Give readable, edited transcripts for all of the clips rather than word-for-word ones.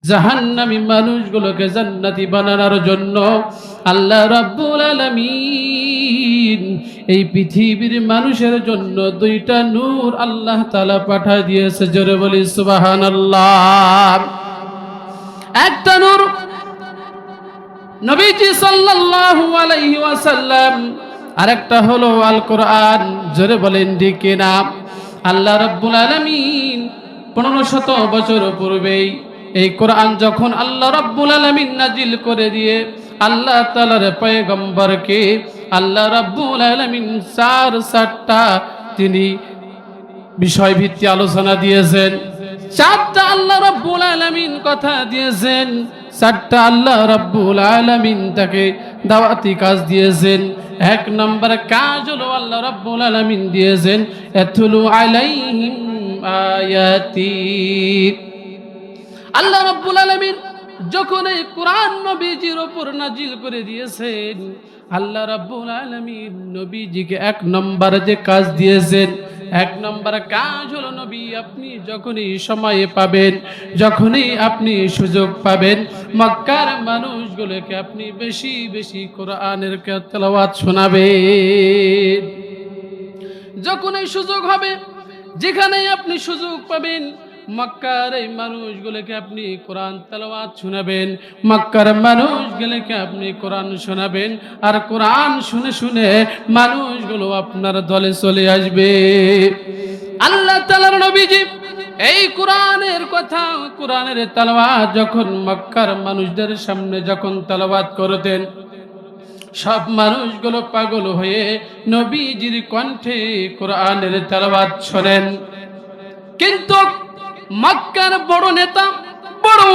জাহান্নামী মানুষগুলোকে জান্নাতি বানানোর জন্য আল্লাহ রাব্বুল আলামিন এই পৃথিবীর মানুষের জন্য দুইটা নূর আল্লাহ তাআলা পাঠিয়ে দিয়েছে। জোরে বলি সুবহানাল্লাহ। একটা নূর নবীজি সাল্লাল্লাহু আলাইহি ওয়াসাল্লাম, আরেকটা হলো আল কোরআন। জোরে বলেন ঠিক কিনা? আল্লাহ রাব্বুল আলামিন 1500 বছর পূর্বেই এই কোরআন যখন আল্লাহ রাব্বুল আলামিন নাজিল করে দিয়ে আল্লাহ তাআলার পয়গম্বরকে আল্লাহ রাব্বুল আলামিন চারটা তিনি বিষয়ভিত্তিক আলোচনা দিয়েছেন। চারটা আল্লাহ রাব্বুল আলামিন কথা দিয়েছেন, চারটা আল্লাহ রাব্বুল আলামিন তাকে দাওয়াতি কাজ দিয়েছেন। এক নম্বর কাজ হলো আল্লাহ রাব্বুল আলামিন দিয়েছেন ইয়াতলু আলাইহিম আয়াতি। আল্লাহ রাব্বুল আলামিন যখন এই কোরআন নবীজির উপর নাজিল করে দিয়েছেন, আল্লাহ রাব্বুল আলামিন নবীজিকে এক নম্বর যে কাজ দিয়েছেন, এক নম্বর কাজ হলো নবী আপনি যখনই সময় পাবেন, যখনই আপনি সুযোগ পাবেন, মক্কার মানুষগুলোকে আপনি বেশি বেশি কোরআনের তেলাওয়াত শোনাবেন। যখনই সুযোগ হবে, যেখানেই আপনি সুযোগ পাবেন, মক্কার এই মানুষগুলোকে আপনি কোরআন তেলাওয়াত শোনাবেন, মক্কার মানুষগুলোকে আপনি কোরআন শোনাবেন। আর কোরআন শুনে শুনে মানুষগুলো আপনার দলে চলে আসবে। আল্লাহ তাআলার নবীজি এই কোরআনের কথা, কোরআনের তেলাওয়াত যখন মক্কার মানুষদের সামনে যখন তেলাওয়াত করতেন, সব মানুষগুলো পাগল হয়ে নবীজির কণ্ঠে কোরআনের তেলাওয়াত শোনেন। কিন্তু মক্কার বড় নেতা, বড়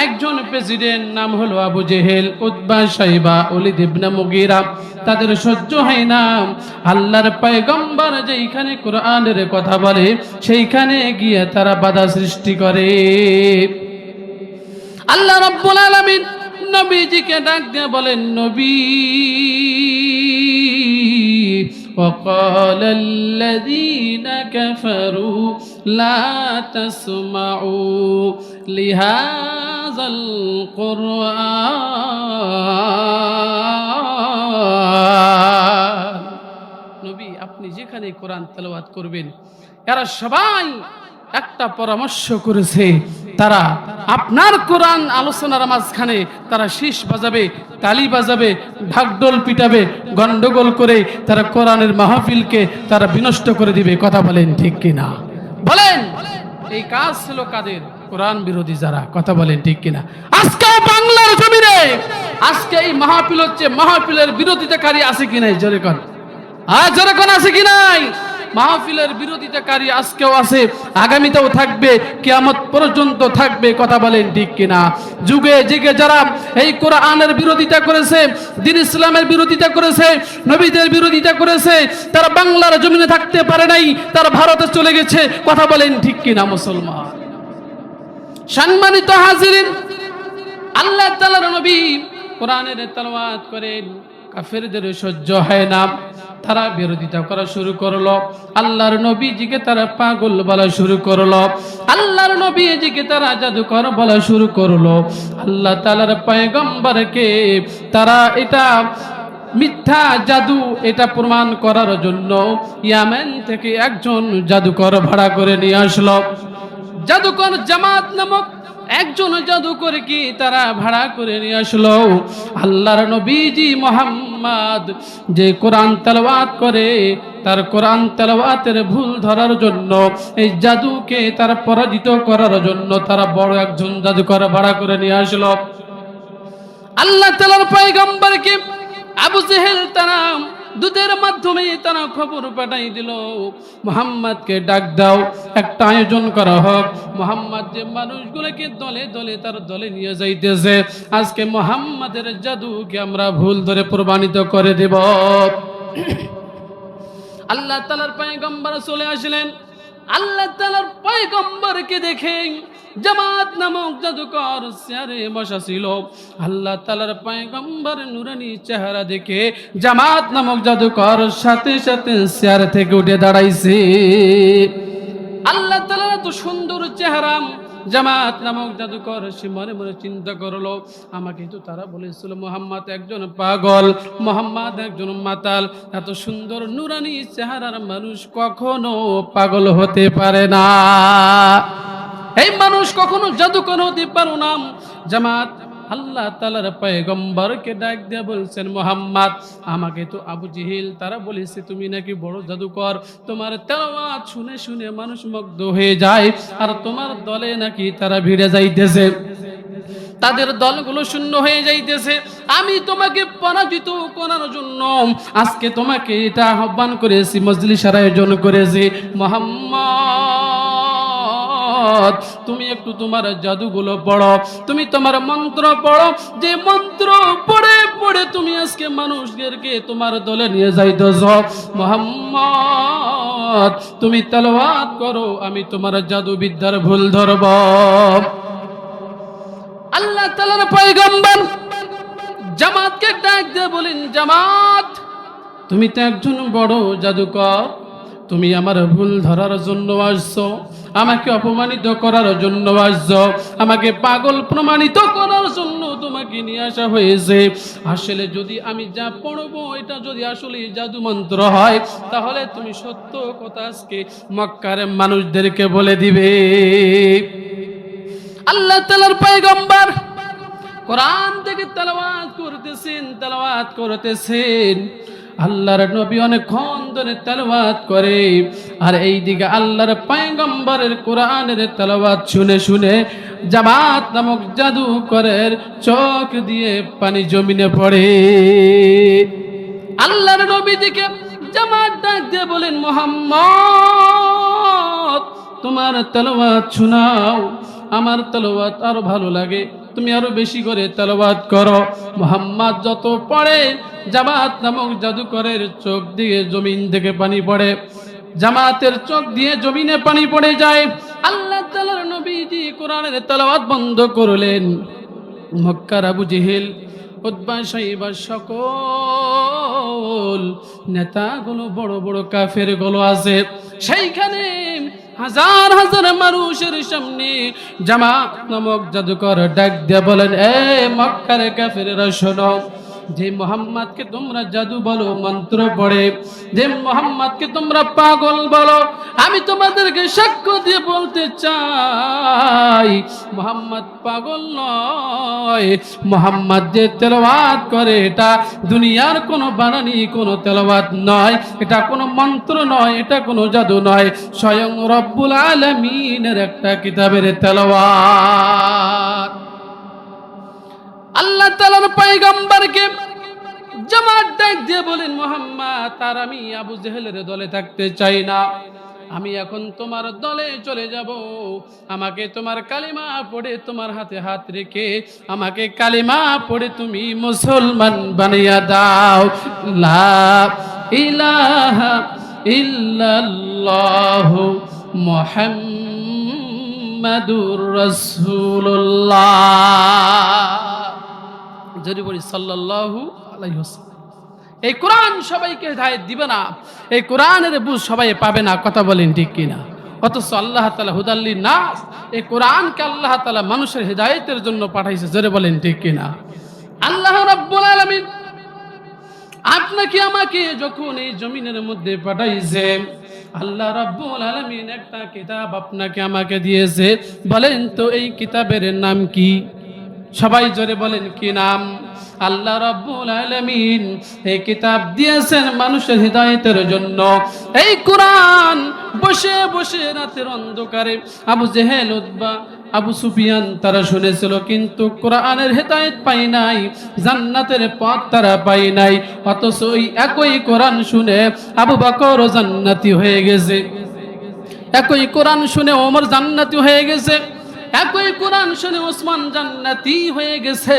একজন প্রেসিডেন্ট, নাম হলো আবু জেহেল, উতবা, সাইবা, ওলীদ ইবনে মুগীরা, তাদের সহ্য হয় না আল্লাহর পয়গম্বর যেইখানে কোরআনের কথা বলে সেইখানে গিয়ে তারা বাধা সৃষ্টি করে। আল্লাহ রাব্বুল আলামিন নবীজিকে ডাক দিয়ে বলেন, নবী وقال الذين كفروا لا تسمعوا لهذا القرآن। নবী আপনি যেখানে কোরআন তেলাওয়াত করবেন, এরা সবাই একটা পরামর্শ করেছে, তারা আপনার কোরআন আলোচনার মাঝখানে তারা শীষ বাজাবে, তালি বাজাবে, ঢাকঢোল পিটাবে, গন্ডগোল করে তারা কোরআনের মাহফিলকে তারা বিনষ্ট করে দিবে। কথা বলেন ঠিক কিনা? বলেন এই কাজ ছিল কাদের? কোরআন বিরোধী যারা। কথা বলেন ঠিক কিনা? আজকে বাংলার জমিনে আজকে এই মাহফিল হচ্ছে, মাহফিলের বিরোধিতাকারী আছে কি নাই? জোরে কোন, জোরে কোন আছে কি নাই? মাহফিলের বিরোধিতাকারী আজকেও আছে, আগামীতেও থাকবে, কিয়ামত পর্যন্ত থাকবে। কথা বলেন ঠিক কিনা? যুগে যুগে যারা এই কোরআনের বিরোধিতা করেছে, দ্বীন ইসলামের বিরোধিতা করেছে, নবীদের বিরোধিতা করেছে, তারা বাংলার জমিনে থাকতে পারে নাই, তারা ভারতে চলে গেছে। কথা বলেন ঠিক কিনা মুসলমান? সম্মানিত হাজিরিন, আল্লাহ তাআলার নবী কোরআনের তেলাওয়াত করেন, কাফেরদের সহ্য হয় না, তারা বিরোধিতা করা শুরু করলো। আল্লাহর নবীজিকে তারা পাগল বলা শুরু করলো, আল্লাহর নবীজিকে তারা জাদুকর বলা শুরু করলো। আল্লাহ তাআলার পয়গম্বরকে তারা এটা মিথ্যা জাদু এটা প্রমাণ করার জন্য ইয়ামেন থেকে একজন জাদুকর ভাড়া করে নিয়ে আসলো। জাদুকর জামাত নামক একজন জাদুকর কি তারা ভাড়া করে নিয়ে আসলো। আল্লাহর নবীজি মুহাম্মদ যে কোরআন তেলাওয়াত করে, তার কোরআন তেলাওয়াতের ভুল ধরার জন্য, এই জাদুকে তারা পরাজিত করার জন্য তারা বড় একজন জাদুকর ভাড়া করে নিয়ে আসলো। আল্লাহ তাআলার পয়গম্বরকে আবু জেহেল তারা দূতের মাধ্যমে তারা খবর পাঠাই দিল, মুহাম্মদকে ডাক দাও, একটা আয়োজন করা হোক। মুহাম্মদ যে মানুষগুলোকে দলে দলে তার দলে নিয়ে যাইতেছে, আজকে মুহাম্মাদের জাদুকে আমরা ভুল ধরে প্রমাণিত করে দেব। আল্লাহ তাআলার পয়গম্বর চলে আসলেন। আল্লাহ তাআলার পয়গম্বরকে দেখে জামাত নামক জাদুকর চেয়ারে বসা ছিল। আল্লাহ তাআলার পয়গম্বর নুরানি চেহারা দেখে জামাত নামক জাদুকর সাথে সাথে চেয়ার থেকে উঠে দাঁড়াইছে। আল্লাহ তাআলার এত সুন্দর চেহারা, জামাত নামক জাদুকর সে মনে মনে চিন্তা করলো, আমাকে তো তারা বলেছিল মুহাম্মদ একজন পাগল, মুহাম্মদ একজন মাতাল, এত সুন্দর নুরানি চেহারার মানুষ কখনো পাগল হতে পারে না, এই মানুষ কখনো জাদুকর হতে পারে না। জামাত আল্লাহ তাআলার পয়গম্বরকে ডাক দিয়ে বলছেন, মুহাম্মদ আমাকে তো আবু জেহেল তারা বলেছে তুমি নাকি বড় জাদুকর, তোমার তেলাওয়াত শুনে শুনে মানুষ মুগ্ধ হয়ে যায়, আর তোমার দলে নাকি তারা ভিড়ে যাইতেছে, তাদের দলগুলো শূন্য হয়ে যাইতেছে। আমি তোমাকে পরাজিত করার জন্য আজকে তোমাকে এটা আহ্বান করেছি, মজলিসের আয়োজন করেছি। মুহাম্মদ তুমি একটু তোমার জাদুগুলো পড়ো, তুমি তোমার মন্ত্র পড়ো, যে মন্ত্র পড়ে পড়ে তুমি আজকে মানুষদেরকে তোমার দলে নিয়ে যাইতেছ। মুহাম্মদ তুমি তেলাওয়াত করো, আমি তোমার জাদু বিদ্যার ভুল ধরব। আল্লাহ তাআলার পয়গম্বর জামাতকে ডাক দিয়ে বলেন, জামাত তুমি তো একজন বড় জাদুকর, তুমি আমার ভুল ধরার জন্য আসছো, আমাকে অপমানিত করার জন্য আসছো, আমাকে পাগল প্রমাণিত করার জন্য তোমাকে নিয়ে আসা হয়েছে। আসলে যদি আমি যা পড়বো এটা যদি আসলে জাদু মন্ত্র হয়, তাহলে তুমি সত্য কথা আজকে মক্কার মানুষদেরকে বলে দিবে। আল্লাহ তাআলার পয়গম্বর কোরআন থেকে তেলাওয়াত করতেছেন, আল্লাহর নবী অনেকক্ষণ ধরে তেলাওয়াত করে, আর এইদিকে আল্লাহর পয়গম্বরের কোরআনের তেলাওয়াত শুনে শুনে জামাত নামক জাদুকরের চোখ দিয়ে পানি জমিনে পড়ে। আল্লাহর নবী দিকে জামাত ডাক দিয়ে বলেন, মুহাম্মদ তোমার তেলাওয়াত শোনাও, আমার তেলাওয়াত আরো ভালো লাগে, তুমি আরো বেশি করে তেলাওয়াত করো। মুহাম্মদ যত পড়ে জামাত নামক জাদুকরের চোখ দিয়ে জমিন থেকে পানি পড়ে, জামাতের চোখ দিয়ে জমিনে পানি পড়ে যায়। আল্লাহ তাআলার নবীজি কোরআনের তেলাওয়াত বন্ধ করলেন। মক্কার আবু জেহেল, উতবা, সাইবা সকল নেতাগুলো বড় বড় কাফের গুলো আছে, সেইখানে হাজার হাজার মানুষের সামনে জামাত নামক জাদুকর ডাক দিয়ে বলেন, এ মক্কার কাফেররা শোনো, যে মুহাম্মদকে তোমরা জাদু বলো, মন্ত্র পড়ে, যে মুহাম্মদকে তোমরা পাগল বলো, আমি তোমাদেরকে সাক্ষ্য দিয়ে বলতে চাই মুহাম্মদ পাগল নয়। মুহাম্মদ যে তেলাওয়াত করে এটা দুনিয়ার কোনো বানানি, কোনো তেলাওয়াত নয়, এটা কোনো মন্ত্র নয়, এটা কোনো জাদু নয়, স্বয়ং রব্বুল আলামিনের একটা কিতাবের তেলাওয়াত। আল্লাহ তাআলার পয়গম্বরকে জামাত ডাক দিয়ে বলেন, মুহাম্মদ আর আমি আবু জেহেলের দলে থাকতে চাই না, আমি এখন তোমার দলে চলে যাব, আমাকে তোমার কালিমা পড়ে তোমার হাতে হাত রেখে আমাকে কালিমা পড়ে তুমি মুসলমান বানিয়ে দাও। লা ইলাহা ইল্লাল্লাহু মুহাম্মাদুর রাসূলুল্লাহ। যদি বলি সাল্লাল্লাহু আলাইহি ওয়াসাল্লাম। এই কোরআন সবাইকে হিদায়াত দিবে না, এই কোরআনের বুঝ সবাই পাবে না, কথা বলেন ঠিক কিনা? অথচ আল্লাহ তাআলা হুদাল্লিন নাস, এই কোরআনকে আল্লাহ তাআলা মানুষের হিদায়াতের জন্য পাঠাইছে, জোরে বলেন ঠিক কিনা? আল্লাহ রাব্বুল আলামিন আপনাকে আমাকে যখন এই জমিনের মধ্যে পাঠাইছে, আল্লাহ রাব্বুল আলামিন একটা কিতাব আপনাকে আমাকে দিয়েছে, বলেন তো এই কিতাবের নাম কি? সবাই জোরে বলেন কি নাম? আল্লাহ রাব্বুল আলামিন এই কিতাব দিয়েছেন মানুষের হিদায়াতের জন্য। এই কোরআন বসে বসে রাতের অন্ধকারে আবু জেহেল, উতবা, আবু সুফিয়ান তারা শুনেছিল, কিন্তু কোরআনের হিদায়াত পাই নাই, জান্নাতের পথ তারা পাই নাই। অথচ ওই একই কোরআন শুনে আবু বকর জান্নাতি হয়ে গেছে, একই কোরআন শুনে ওমর জান্নাতি হয়ে গেছে, একই কোরআন শুনে ওসমান জান্নাতি হয়ে গেছে,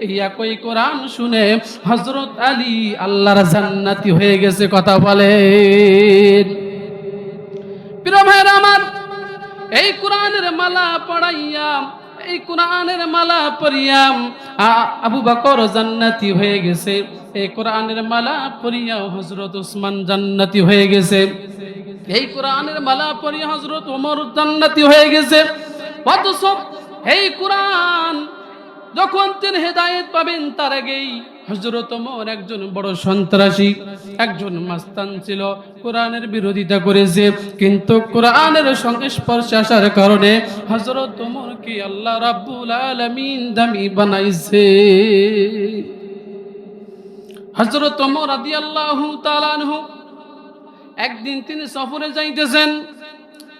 এই একই কোরআন শুনে হযরত আলী আল্লাহর জান্নাতি হয়ে গেছে। কথা বলেন প্রিয় ভাইরা আমার, এই কোরআনের মালা পড়াইয়া, এই কোরআনের মালা পড়িয়াম আবু বকর জান্নাতি হয়ে গেছে, এই কোরআনের মালা পড়িয়া হযরত ওসমান জান্নাতি হয়ে গেছে, এই কোরআনের মালা পড়িয়া হযরত ওমর জান্নাতি হয়ে গেছে। অথচ এই কোরআন যখন তিনি হেদায়েত পাবেন তার আগেই হযরত ওমর একজন বড় সন্ত্রাসী, একজন মাস্তান ছিল, কোরআনের বিরোধিতা করেছে, কিন্তু কোরআনের সংস্পর্শে আসার কারণে হযরত ওমরকে আল্লাহ রাব্বুল আলামিন দামি বানাইছে। হযরত ওমর রাদিয়াল্লাহু তাআলা আনহু একদিন তিনি সফরে যাইতেছেন।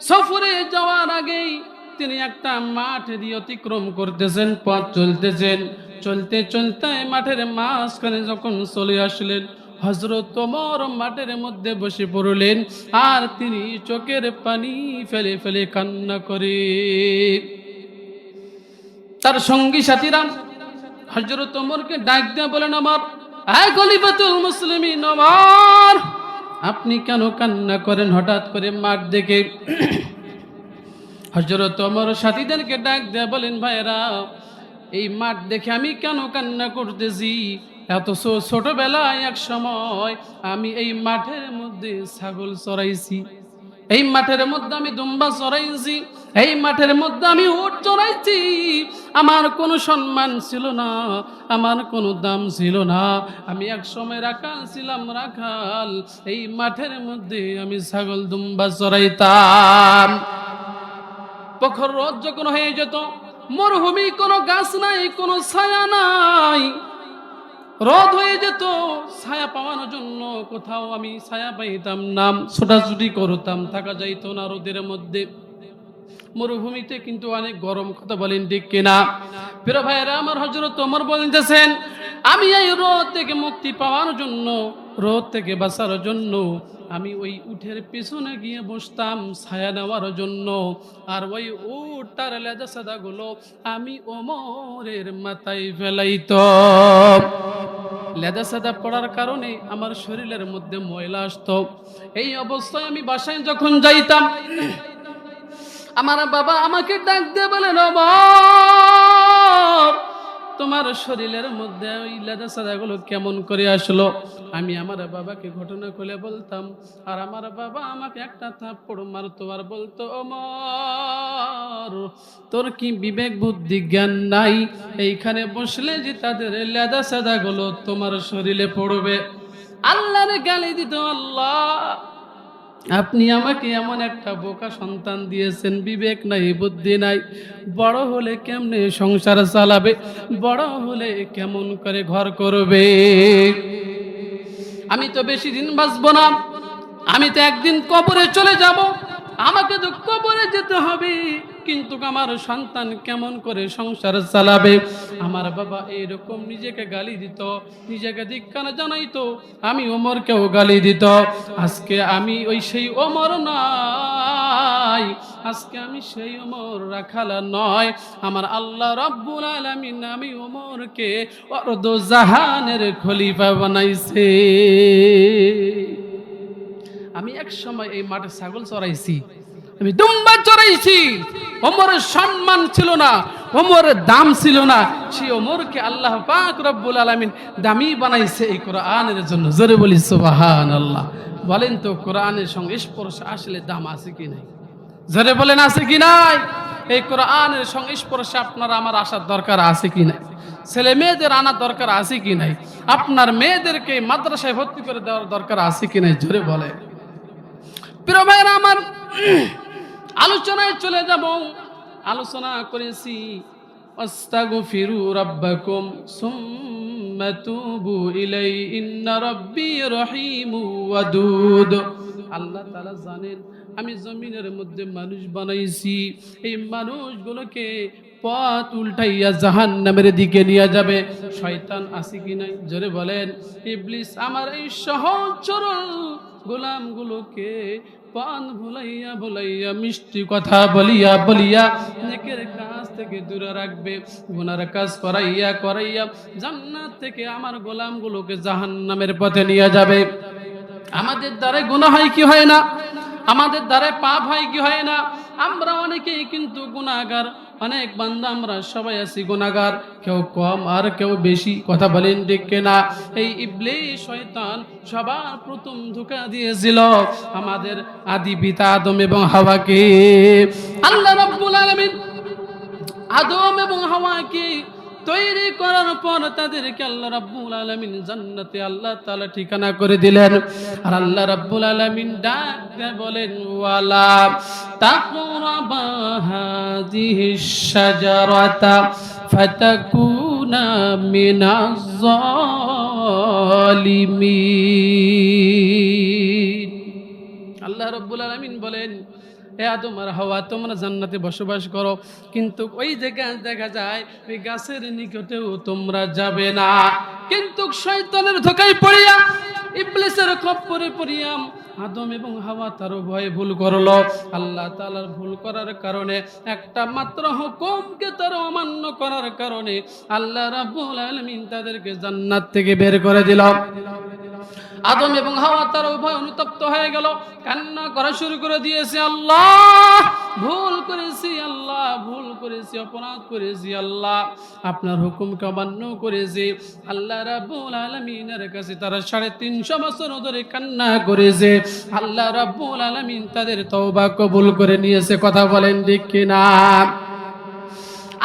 সফরে যাওয়ার আগেই তিনি একটা মাঠ দিয়ে অতিক্রম করতেছেন, পথ চলতেছেন। চলতে চলতে মাঠের মাঝখানে যখন চলে আসলেন, হযরত ওমর মাঠের মধ্যে বসে পড়লেন আর তিনি চোখের পানি ফেলে ফেলে কান্না করে। তার সঙ্গী সাথীরা হযরত ওমরকে ডাক দিয়ে বলেন, ওমর, আয় খলিফাতুল মুসলিমিন ওমর, আপনি কেন কান্না করেন হঠাৎ করে মাঠ দেখে? হযরত ওমর সাথীদেরকে ডাক দিয়ে বলেন, ভাইরা, এই মাঠ দেখে আমি কেন কান্না করতেছি? এত ছোটবেলায় এক সময় আমি এই মাঠের মধ্যে ছাগল চড়াইছি, এই মাঠের মধ্যে আমি দুম্বা চড়াইছি, এই মাঠের মধ্যে আমি উট চড়াইছি। আমার কোনো সম্মান ছিল না, আমার কোনো দাম ছিল না। আমি এক সময় রাখাল ছিলাম, রাখাল। এই মাঠের মধ্যে আমি ছাগল দুম্বা চড়াইতাম। প্রখর রোদ যখন হয়ে যেত, মরুভূমি, কোনো গাছ নাই, কোনো ছায়া নাই, রোদ হয়ে যেত, ছায়া পাওয়ানোর জন্য কোথাও আমি ছায়া পাইতাম না, ছোটাছুটি করতাম, থাকা যাইত না রোদের মধ্যে। মরুভূমিতে কিন্তু অনেক গরম, কথা বলেন ঠিক কিনা? প্রিয় ভাইয়েরা আমার, হযরত ওমর বলতেছেন, আমি এই রোদ থেকে মুক্তি পাওয়ার জন্য, রোদ থেকে বাঁচার জন্য আমি ওই উটের পিছনে গিয়ে বসতাম ছায়া নেওয়ার জন্য, আর ওই উটটার লেজা সাদা গুলো আমি ওমরের মাথায় ফেলাইতাম। লেদা সাদা পড়ার কারণে আমার শরীরের মধ্যে ময়লা আসতো। এই অবস্থায় আমি বাসায় যখন যাইতাম, আমার বাবা আমাকে ডাক দিয়ে বলেন, ওমর, তোমার শরীরের মধ্যে ওই লেদা সাদাগুলো কেমন করে আসলো? আমি আমার বাবাকে ঘটনা খুলে বলতাম, আর আমার বাবা আমাকে একটা থাপ্পড় মারতো আর বলতো, ওমর, তোর কি বিবেক বুদ্ধি জ্ঞান নাই? এইখানে বসলে যে তাদের লেদা সাদাগুলো তোমার শরীরে পড়বে। আল্লাহর গালি দিত, আল্লাহ, আপনি আমাকে এমন একটা বোকা সন্তান দিয়েছেন, বিবেক নাই, বুদ্ধি নাই, বড় হলে কেমনে সংসার চালাবে, বড় হলে কেমন করে ঘর করবে? আমি তো বেশি দিন বাঁচবো না, আমি তো একদিন কবরে চলে যাব, আমাকে তো কবরে যেতে হবে, কিন্তু আমার সন্তান কেমন করে সংসার চালাবে? আমার বাবা এইরকম নিজেকে গালি দিত, নিজেকে ধিক্কার জানাইতো, আমি ওমরকেও গালি দিত। আজকে আমি ওই সেই ওমর নাই, আজকে আমি সেই ওমর রাখাল নয়। আমার আল্লাহ রাব্বুল আলামিন আমি ওমরকে অর্ধ জাহানের খলিফা বানাইছে। আমি এক সময় এই মাঠে ছাগল চড়াইছি, আমি দুম্বা চড়াইছি। ওমরের সম্মান ছিল না, ওমরের দাম ছিল না, সেই ওমরকে আল্লাহ পাক রব্বুল আলামিন দামি বানাইছে এই কোরআনের জন্য। জোরে বলি সুবহানাল্লাহ। বলেন তো, কোরআনের সঙ্গে স্পর্শ আসলে দাম আছে কি নাই? জোরে বলেন, আছে কি নাই? এই কোরআনের সংস্পর্শে আপনার আমার আসার দরকার আছে কি নাই? ছেলে মেয়েদের আনার দরকার আছে কি নাই? আপনার মেয়েদেরকে মাদ্রাসায় ভর্তি করে দেওয়ার দরকার আছে কি নাই? জোরে বলে। প্রিয় ভাইরা আমার, আলোচনায় চলে যাব। আলোচনা করেছি আস্তাগফিরু রাব্বাকুম সুম্মা তুবু ইলাইহি ইন্না রাব্বি রহিমু ওয়াদুদ। আল্লাহ তাআলা জানেন আমি জমিনের মধ্যে মানুষ বানাইছি, এই মানুষগুলোকে পথ উল্টাইয়া জাহান্নামের দিকে নিয়ে যাবে। শয়তান আছে কি নাই? জোরে বলেন। ইবলিস আমার এই সহজ সরল গোলামগুলোকে পান ভুলাইয়া ভুলাইয়া মিষ্টি কথা বলিয়া বলিয়া নেকের কাজ থেকে দূরে রাখবে, গুনার কাজ করাইয়া করাইয়া জান্নাত থেকে আমার গোলামগুলোকে জাহান্নামের পথে নিয়ে যাবে। আমাদের দ্বারা গুনাহ হয় কি হয় না? আমাদের দ্বারা পাপ হয় কি হয় না? আমরা অনেকেই কিন্তু গুনাহগার, অনেক বান্দা আমরা সবাই আছি গুনাহগার, কেউ কম আর কেউ বেশি, কথা বলেন ঠিক কিনা? এই ইবলিস শয়তান সবার প্রথম ধোঁকা দিয়েছিল আমাদের আদি পিতা আদম এবং হাওয়াকে। আল্লাহ রাব্বুল আলামিন আদম এবং হাওয়াকে তৈরি করার পর তাদেরকে আল্লাহ রাব্বুল আলামিন জান্নাতে আল্লাহ তাআলা ঠিকানা করে দিলেন। আর আল্লাহ রাব্বুল আলামিন ডাক দিয়ে বলেন, ওয়ালা তাকরাবা হাযিহিশ শাজারাতা ফাতাকুনা মিনাজ জালিমিন। আল্লাহ রাব্বুল আলামিন বলেন, হে আদম আর হাওয়া, তোমরা জান্নাতে বসবাস করো, কিন্তু ওই যে গাছ দেখা যায় ওই গাছের নিকটেও তোমরা যাবে না। কিন্তু শয়তানের ধোঁকায় পড়িয়া, ইবলিসের খপ্পরে পড়িয়া আদম এবং হাওয়া তারও ভয়ে ভুল করলো। আল্লাহ তাআলার ভুল করার কারণে, একটা মাত্র হুকুমকে তারা অমান্য করার কারণে আল্লাহ রাব্বুল আলামিন তাদেরকে জান্নাত থেকে বের করে দিল। আদম এবং হাওয়া তার উভয় অনুতপ্ত হয়ে গেল, কান্না করা শুরু করে দিয়েছে, আল্লাহ ভুল করেছি, আল্লাহ ভুল করেছি, অপরাধ করেছি, আল্লাহ আপনার হুকুমকে অমান্য করেছি। আল্লাহ রাব্বুল আলামিনের কাছে তারা 350 বছর ধরে কান্না করেছে। আল্লাহ রাব্বুল আলামিন তাদের তওবা কবুল করে নিয়েছে। কথা বলেন ঠিক কিনা?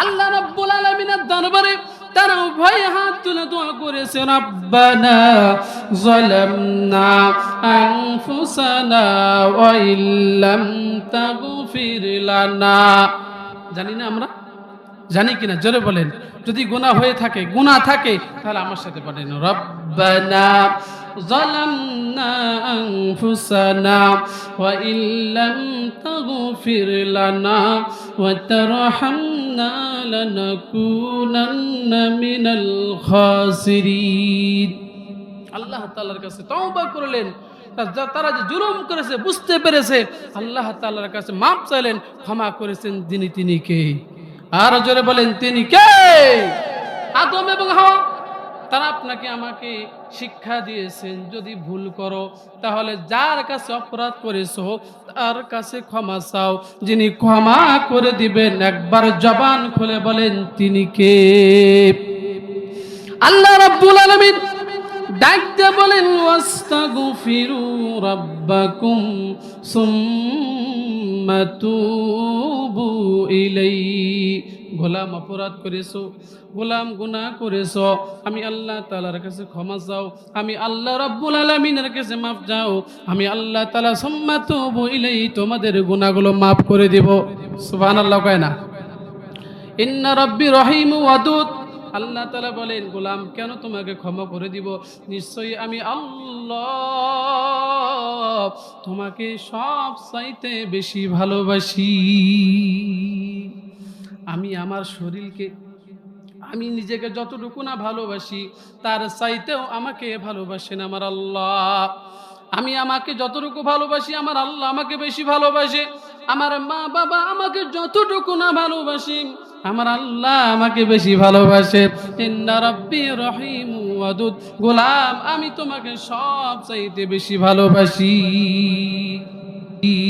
আল্লাহ রাব্বুল আলামিনের দরবারে তারা উভয় হাত তুলে দোয়া করেছে, রব্বানা যালামনা আনফুসানা ওয়া ইল্লাম তাগফির লানা। জানি না আমরা? জানি কিনা জোরে বলেন। যদি গুনাহ হয়ে থাকে, গুনাহ থাকে, তাহলে আমার সাথে পড়েন, রব্বানা যালামনা আনফুসানা ওয়া ইল্লাম তাগফির লানা ওয়া তারহামনা লানাকুনান্না মিনাল খাসিরিন। আল্লাহ তাআলার কাছে তওবা করলেন। তারা যে জুলুম করেছে বুঝতে পেরেছে, আল্লাহ তাআলার কাছে মাফ চাইলেন, ক্ষমা করেছেন। তিনি কে? আর জোরে বলেন, তিনি কে? আদম এবং হাওয়া, তারা আপনাকে আমাকে শিক্ষা দিয়েছেন, যদি ভুল করো তাহলে যার কাছে অপরাধ করেছো তার কাছে ক্ষমা চাও, যিনি ক্ষমা করে দিবেন। একবার জবান খুলে বলেন, তিনি কে? আল্লাহ রাব্বুল আলামিন ডাক দিয়ে বলেন, ওয়াস্তাগফিরু রাব্বাকুম সুম্মা তুবু ইলাইহি। গোলাম অপরাধ করেছো, গোলাম গুনাহ করেছো, আমি আল্লাহ তাআলার কাছে ক্ষমা চাও, আমি আল্লাহ রাব্বুল আলামিনের কাছে মাফ চাও, আমি আল্লাহ তাআলা সুম্মা তুবু ইলাইহি তোমাদের গুনাহগুলো মাফ করে দিব। সুবহানাল্লাহ কয় না? ইন্না রাব্বি রহিম ওয়াদুদ। আল্লাহ তাআলা বলেন, গোলাম কেন তোমাকে ক্ষমা করে দিব? নিশ্চয়ই আমি আল্লাহ তোমাকে সব চাইতে বেশি ভালোবাসি। আমি আমার শরীরকে, আমি নিজেকে যতটুকু না ভালোবাসি, তার চাইতেও আমাকে ভালোবাসেন আমার আল্লাহ। আমি আমাকে যতটুকু ভালোবাসি, আমার আল্লাহ আমাকে বেশি ভালোবাসে। আমার মা বাবা আমাকে যতটুকু না ভালোবাসি, আমার আল্লাহ আমাকে বেশি ভালোবাসে। ইন্না রাব্বি রহিম ওয়াদুদ। গোলাম আমি তোমাকে সব চাইতে বেশি ভালোবাসি।